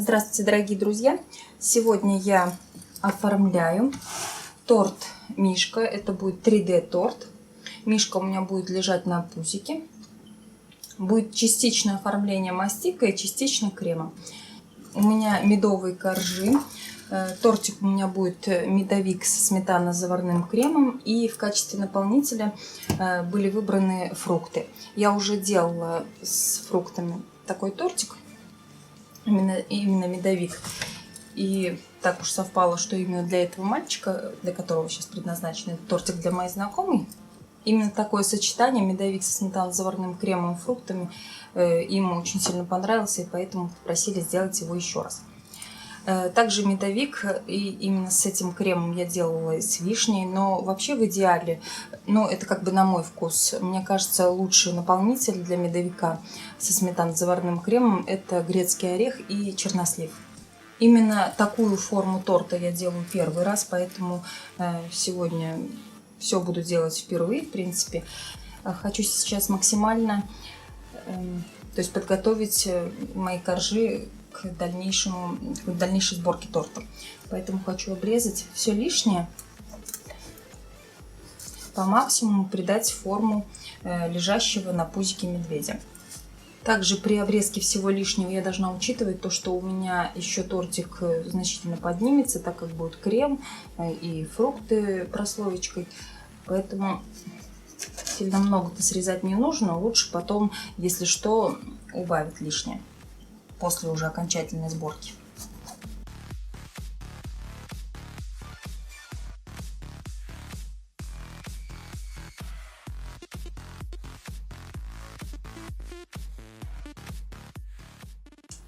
Здравствуйте, дорогие друзья! Сегодня я оформляю торт Мишка. Это будет 3D торт. Мишка у меня будет лежать на пузике. Будет частично оформление мастикой, частично кремом. У меня медовые коржи. Тортик у меня будет медовик со сметано-заварным кремом. И в качестве наполнителя были выбраны фрукты. Я уже делала с фруктами такой тортик. Именно медовик. И так уж совпало, что именно для этого мальчика, для которого сейчас предназначен этот тортик, для моей знакомой, именно такое сочетание медовик со сметано-заварным кремом и фруктами ему очень сильно понравился, и поэтому попросили сделать его еще раз. Также медовик, и именно с этим кремом я делала с вишней, но вообще в идеале, ну это как бы на мой вкус, мне кажется, лучший наполнитель для медовика со сметано-заварным кремом это грецкий орех и чернослив. Именно такую форму торта я делаю первый раз, поэтому сегодня все буду делать впервые, в принципе. Хочу сейчас максимально, то есть подготовить мои коржи к дальнейшей сборке торта. Поэтому хочу обрезать все лишнее, по максимуму придать форму лежащего на пузике медведя. Также при обрезке всего лишнего я должна учитывать то, что у меня еще тортик значительно поднимется, так как будет крем и фрукты прослоечкой. Поэтому сильно много-то срезать не нужно. Лучше потом, если что, убавить лишнее после уже окончательной сборки.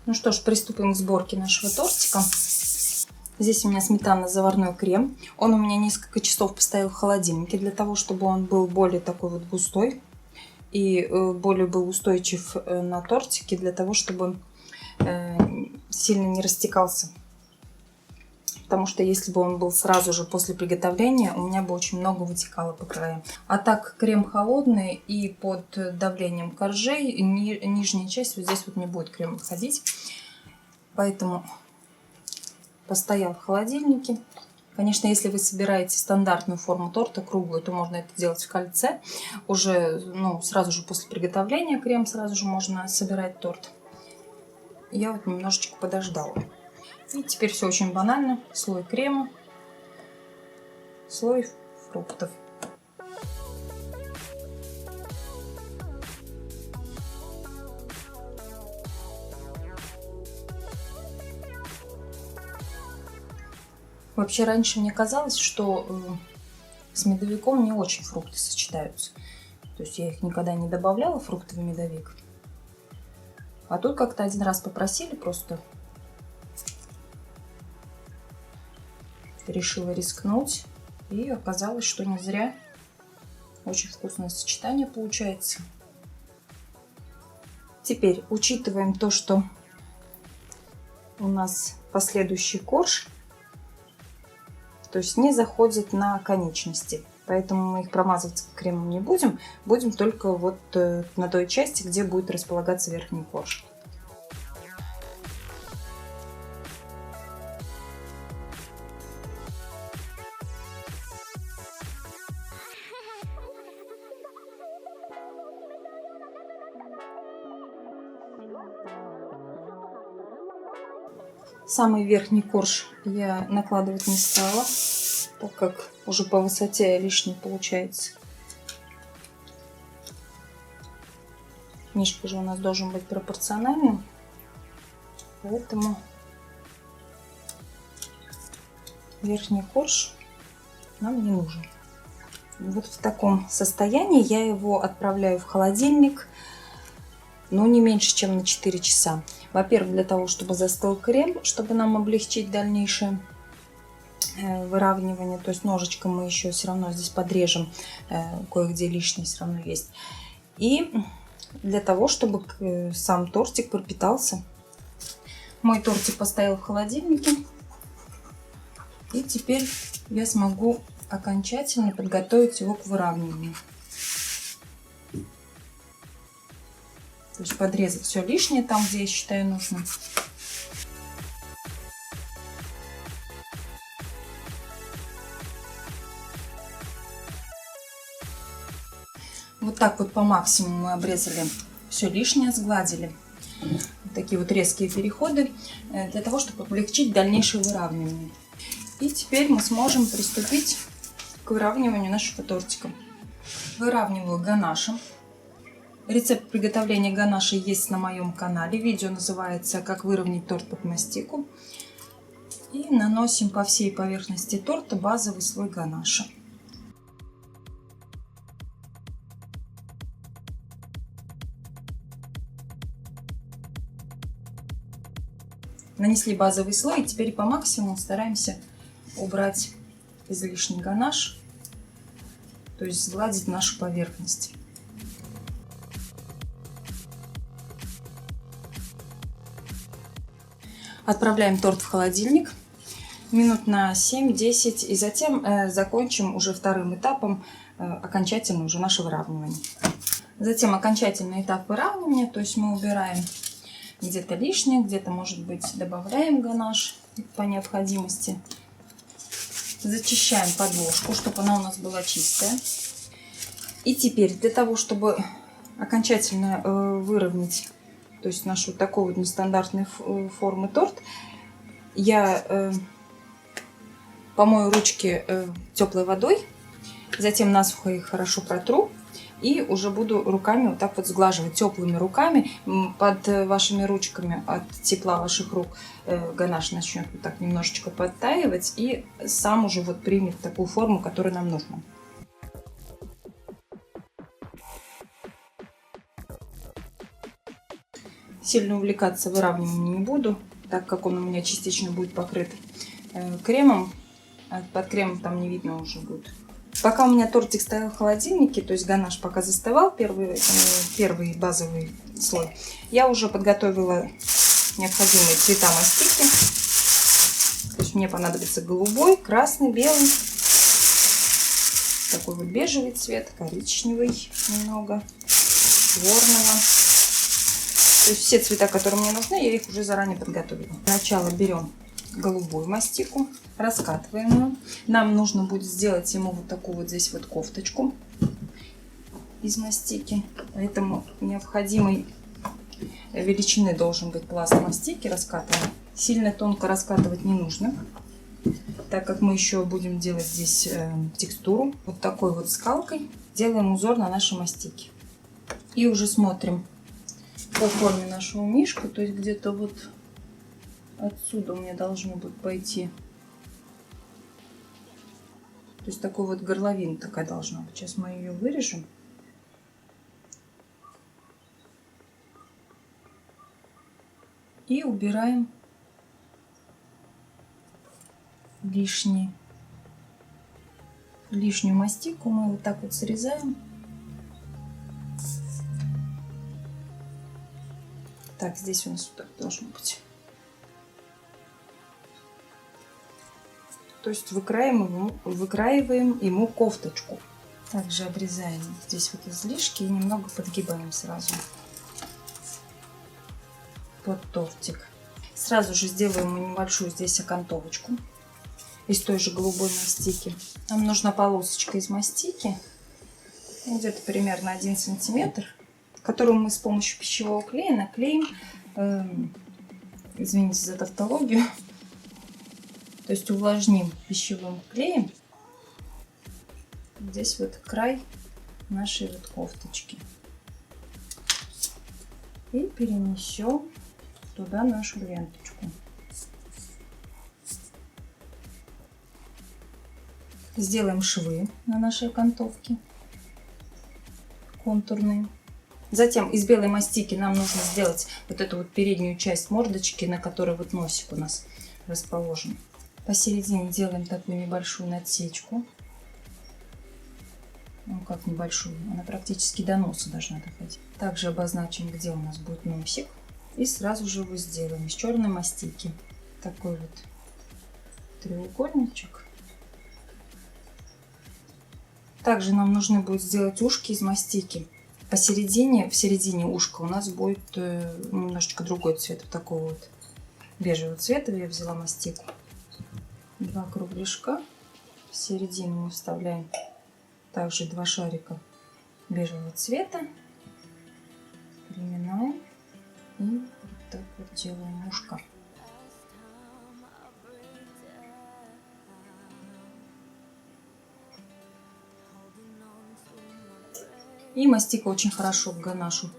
Ну что ж, приступим к сборке нашего тортика. Здесь у меня сметано-заварной крем. Он у меня несколько часов постоял в холодильнике для того, чтобы он был более такой вот густой и более был устойчив на тортике, для того, чтобы сильно не растекался. Потому что если бы он был сразу же после приготовления, у меня бы очень много вытекало по краям. А так крем холодный, и под давлением коржей нижняя часть, вот здесь вот не будет крем выходить. Поэтому постоял в холодильнике. Конечно, если вы собираете стандартную форму торта, круглую, то можно это делать в кольце. Уже сразу же после приготовления крем сразу же можно собирать торт. Я вот немножечко подождала. И теперь все очень банально. Слой крема, слой фруктов. Вообще раньше мне казалось, что с медовиком не очень фрукты сочетаются. То есть я их никогда не добавляла, фрукты в медовик. А тут как-то один раз попросили, просто решила рискнуть. И оказалось, что не зря. Очень вкусное сочетание получается. Теперь учитываем то, что у нас последующий корж, то есть не заходит на конечности. Поэтому мы их промазывать кремом не будем. Будем только вот на той части, где будет располагаться верхний корж. Самый верхний корж я накладывать не стала, так как уже по высоте лишний получается. Мишка же у нас должен быть пропорциональным, поэтому верхний корж нам не нужен. Вот в таком состоянии я его отправляю в холодильник, но не меньше, чем на 4 часа. Во-первых, для того, чтобы застыл крем, чтобы нам облегчить дальнейшее выравнивание. То есть ножичком мы еще все равно здесь подрежем, кое-где лишнее все равно есть. И для того, чтобы сам тортик пропитался. Мой тортик постоял в холодильнике. И теперь я смогу окончательно подготовить его к выравниванию. То есть подрезать все лишнее там, где я считаю нужным. Вот так вот по максимуму мы обрезали все лишнее, сгладили. Вот такие вот резкие переходы для того, чтобы облегчить дальнейшее выравнивание. И теперь мы сможем приступить к выравниванию нашего тортика. Выравниваю ганашем. Рецепт приготовления ганаша есть на моем канале. Видео называется «Как выровнять торт под мастику». И наносим по всей поверхности торта базовый слой ганаша. Нанесли базовый слой, и теперь по максимуму стараемся убрать излишний ганаш, то есть сгладить нашу поверхность. Отправляем торт в холодильник минут на 7-10, и затем закончим уже вторым этапом, окончательно уже наше выравнивание. Затем окончательный этап выравнивания, то есть мы убираем где-то лишнее, где-то, может быть, добавляем ганаш по необходимости. Зачищаем подложку, чтобы она у нас была чистая. И теперь для того, чтобы окончательно выровнять, то есть нашу такой вот нестандартной формы торт, я помою ручки теплой водой, затем насухо их хорошо протру. И уже буду руками вот так вот сглаживать, теплыми руками. Под вашими ручками от тепла ваших рук ганаш начнет вот так немножечко подтаивать. И сам уже вот примет такую форму, которая нам нужна. Сильно увлекаться выравниванием не буду, так как он у меня частично будет покрыт кремом. Под кремом там не видно уже будет. Пока у меня тортик стоял в холодильнике, то есть ганаш пока застывал, первый базовый слой, я уже подготовила необходимые цвета мастики. То есть мне понадобится голубой, красный, белый, такой вот бежевый цвет, коричневый немного, черного. То есть все цвета, которые мне нужны, я их уже заранее подготовила. Сначала берем голубую мастику, раскатываем ее. Нам нужно будет сделать ему вот такую вот здесь вот кофточку из мастики. Поэтому необходимой величины должен быть пласт мастики раскатанный. Сильно тонко раскатывать не нужно, так как мы еще будем делать здесь текстуру. Вот такой вот скалкой делаем узор на нашей мастике. И уже смотрим по форме нашего мишку, то есть где-то вот отсюда у меня должно будет пойти. То есть такой вот горловина такая должна быть. Сейчас мы ее вырежем. И убираем лишнюю мастику. Мы вот так вот срезаем. Так, здесь у нас вот так должно быть. То есть выкраиваем ему кофточку. Также обрезаем здесь вот излишки и немного подгибаем сразу под тортик. Сразу же сделаем ему небольшую здесь окантовочку из той же голубой мастики. Нам нужна полосочка из мастики, где-то примерно 1 сантиметр, которую мы с помощью пищевого клея наклеим, извините за тавтологию, то есть увлажним пищевым клеем здесь вот край нашей вот кофточки и перенесем туда нашу ленточку. Сделаем швы на нашей окантовке контурные. Затем из белой мастики нам нужно сделать вот эту вот переднюю часть мордочки, на которой вот носик у нас расположен. Посередине делаем такую небольшую надсечку. Ну как небольшую, она практически до носа должна доходить. Также обозначим, где у нас будет носик. И сразу же его сделаем из черной мастики. Такой вот треугольничек. Также нам нужно будет сделать ушки из мастики. Посередине, в середине ушка у нас будет немножечко другой цвет, вот такого вот бежевого цвета. Я взяла мастику. 2 кругляшка. В середину мы вставляем также 2 шарика бежевого цвета. Приминаем и вот так вот делаем ушко. И мастика очень хорошо к ганашу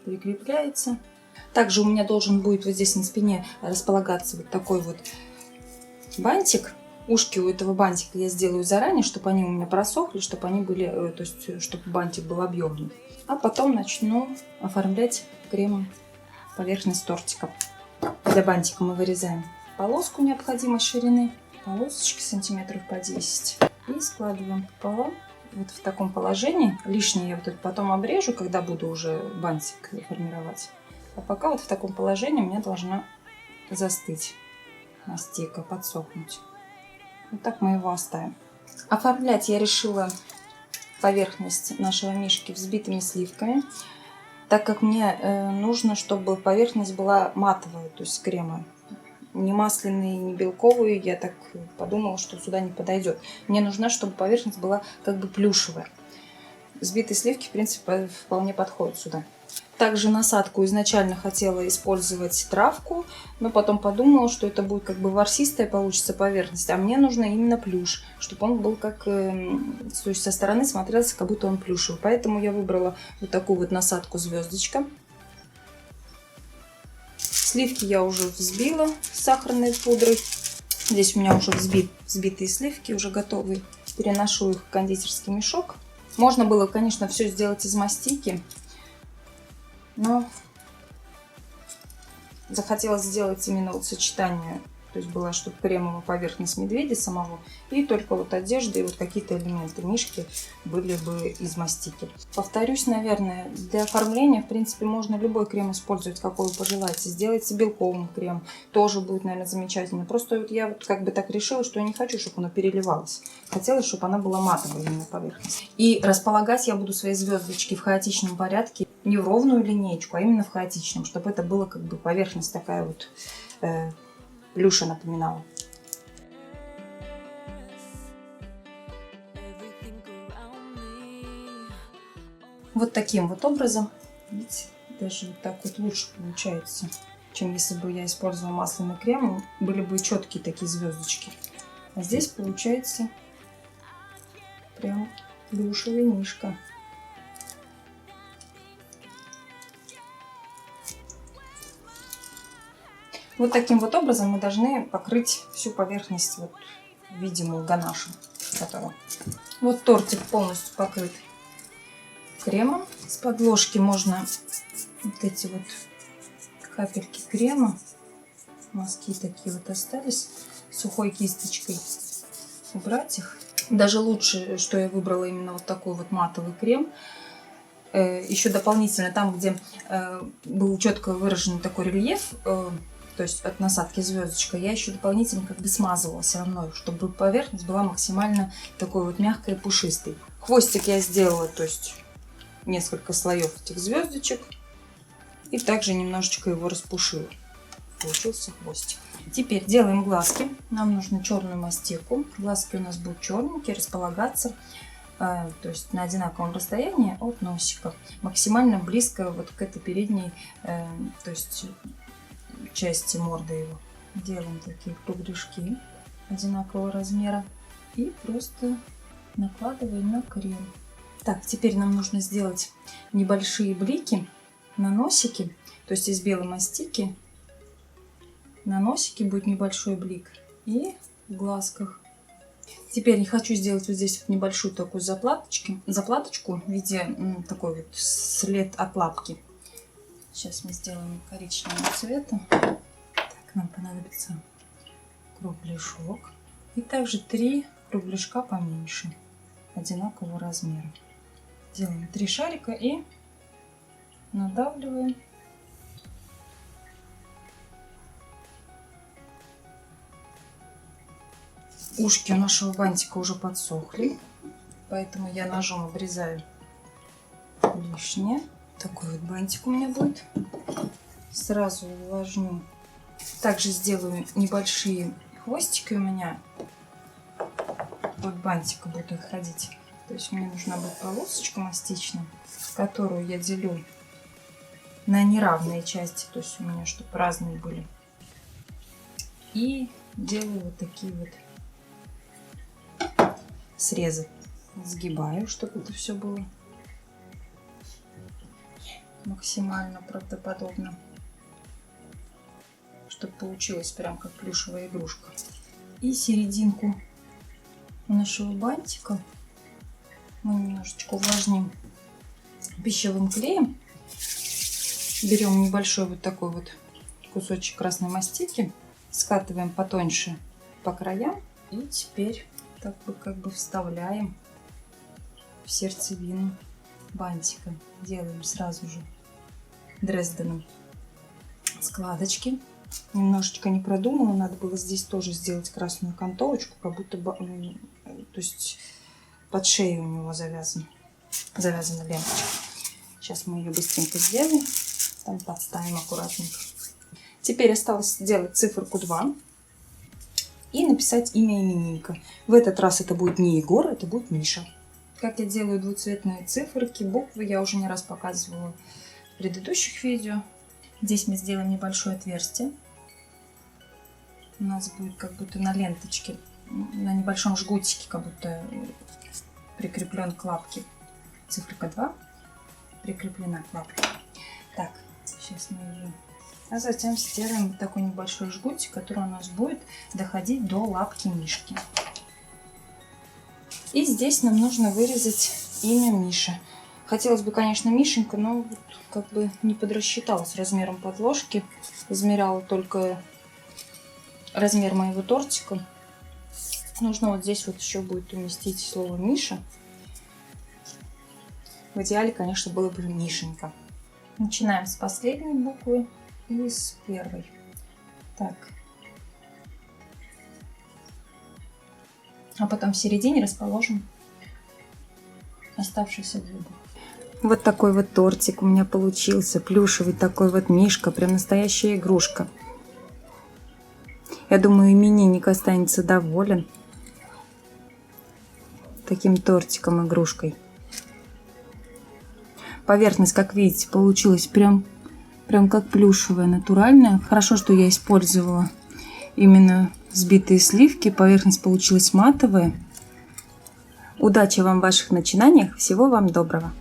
прикрепляется. Также у меня должен будет вот здесь на спине располагаться вот такой вот бантик. Ушки у этого бантика я сделаю заранее, чтобы они у меня просохли, чтобы они были, то есть, чтобы бантик был объемный. А потом начну оформлять кремом поверхность тортика. Для бантика мы вырезаем полоску необходимой ширины, полосочки сантиметров по 10, и складываем пополам. Вот в таком положении. Лишнее я вот это потом обрежу, когда буду уже бантик формировать. А пока вот в таком положении у меня должна застыть мастика, подсохнуть. Вот так мы его оставим. Оформлять я решила поверхность нашего мишки взбитыми сливками, так как мне нужно, чтобы поверхность была матовая, то есть крема. Не масляный, не белковый, я так подумала, что сюда не подойдет. Мне нужна, чтобы поверхность была как бы плюшевая. Взбитые сливки, в принципе, вполне подходят сюда. Также насадку изначально хотела использовать травку, но потом подумала, что это будет как бы ворсистая получится поверхность, а мне нужно именно плюш, чтобы он был как, то есть со стороны смотрелся, как будто он плюшевый. Поэтому я выбрала вот такую вот насадку звездочка. Сливки я уже взбила с сахарной пудрой. Здесь у меня уже взбитые сливки, уже готовые. Переношу их в кондитерский мешок. Можно было, конечно, все сделать из мастики, но захотелось сделать именно вот сочетание. То есть была, чтобы кремовая поверхность медведя самого, и только вот одежда и вот какие-то элементы мишки были бы из мастики. Повторюсь, наверное, для оформления, в принципе, можно любой крем использовать, какой вы пожелаете. Сделайте белковым крем, тоже будет, наверное, замечательно. Просто вот я вот как бы так решила, что я не хочу, чтобы оно переливалось. Хотелось, чтобы она была матовой именно поверхность. И располагать я буду свои звездочки в хаотичном порядке, не в ровную линеечку, а именно в хаотичном, чтобы это была как бы поверхность такая вот... плюша напоминала. Вот таким вот образом. Видите, даже вот так вот лучше получается, чем если бы я использовала масляный крем. Были бы четкие такие звездочки. А здесь получается прям плюшевый мишка. Вот таким вот образом мы должны покрыть всю поверхность вот видимую ганашем. Вот тортик полностью покрыт кремом. С подложки можно вот эти вот капельки крема, мазки такие вот остались, сухой кисточкой убрать их. Даже лучше, что я выбрала именно вот такой вот матовый крем. Еще дополнительно там, где был четко выраженный такой рельеф, то есть от насадки звездочка, я еще дополнительно как бы смазывала все равно, чтобы поверхность была максимально такой вот мягкой и пушистой. Хвостик я сделала, то есть несколько слоев этих звездочек, и также немножечко его распушила. Получился хвостик. Теперь делаем глазки. Нам нужно черную мастику. Глазки у нас будут черненькие, располагаться, то есть на одинаковом расстоянии от носика, максимально близко вот к этой передней, то есть части морды его. Делаем такие кругляшки одинакового размера и просто накладываем на крем. Так, теперь нам нужно сделать небольшие блики на носике, то есть из белой мастики на носике будет небольшой блик и в глазках. Теперь я хочу сделать вот здесь вот небольшую такую заплаточку в виде такой вот след от лапки. Сейчас мы сделаем коричневого цвета. Так, нам понадобится кругляшок. И также 3 кругляшка поменьше, одинакового размера. Делаем 3 шарика и надавливаем. Ушки у нашего бантика уже подсохли, поэтому я ножом обрезаю лишнее. Такой вот бантик у меня будет. Сразу увлажню. Также сделаю небольшие хвостики у меня от бантика будут отходить. То есть мне нужна будет полосочка мастичная, которую я делю на неравные части. То есть у меня чтобы разные были. И делаю вот такие вот срезы. Сгибаю, чтобы это все было максимально правдоподобно. Чтобы получилось прям как плюшевая игрушка. И серединку нашего бантика мы немножечко увлажним пищевым клеем. Берем небольшой вот такой вот кусочек красной мастики, скатываем потоньше по краям и теперь так бы как бы вставляем в сердцевину бантика. Делаем сразу же Дрезденом складочки. Немножечко не продумала, надо было здесь тоже сделать красную окантовочку, как будто бы, то есть под шею у него завязана ленточка. Сейчас мы ее быстренько сделаем, там подставим аккуратненько. Теперь осталось сделать циферку 2 и написать имя именинника. В этот раз это будет не Егор, это будет Миша. Как я делаю двуцветные циферки, буквы я уже не раз показывала в предыдущих видео. Здесь мы сделаем небольшое отверстие. У нас будет как будто на ленточке, на небольшом жгутике, как будто прикреплен к лапке. Циферка 2 прикреплена к лапке. Так, сейчас мы ее... А затем сделаем вот такой небольшой жгутик, который у нас будет доходить до лапки Мишки. И здесь нам нужно вырезать имя Миши. Хотелось бы, конечно, Мишенька, но вот как бы не подрасчитала с размером подложки. Измеряла только размер моего тортика. Нужно вот здесь вот еще будет уместить слово Миша. В идеале, конечно, было бы Мишенька. Начинаем с последней буквы и с первой. Так. А потом в середине расположим оставшиеся две буквы. Вот такой вот тортик у меня получился. Плюшевый такой вот Мишка. Прям настоящая игрушка. Я думаю, именинник останется доволен таким тортиком, игрушкой. Поверхность, как видите, получилась прям как плюшевая, натуральная. Хорошо, что я использовала именно взбитые сливки. Поверхность получилась матовая. Удачи вам в ваших начинаниях. Всего вам доброго.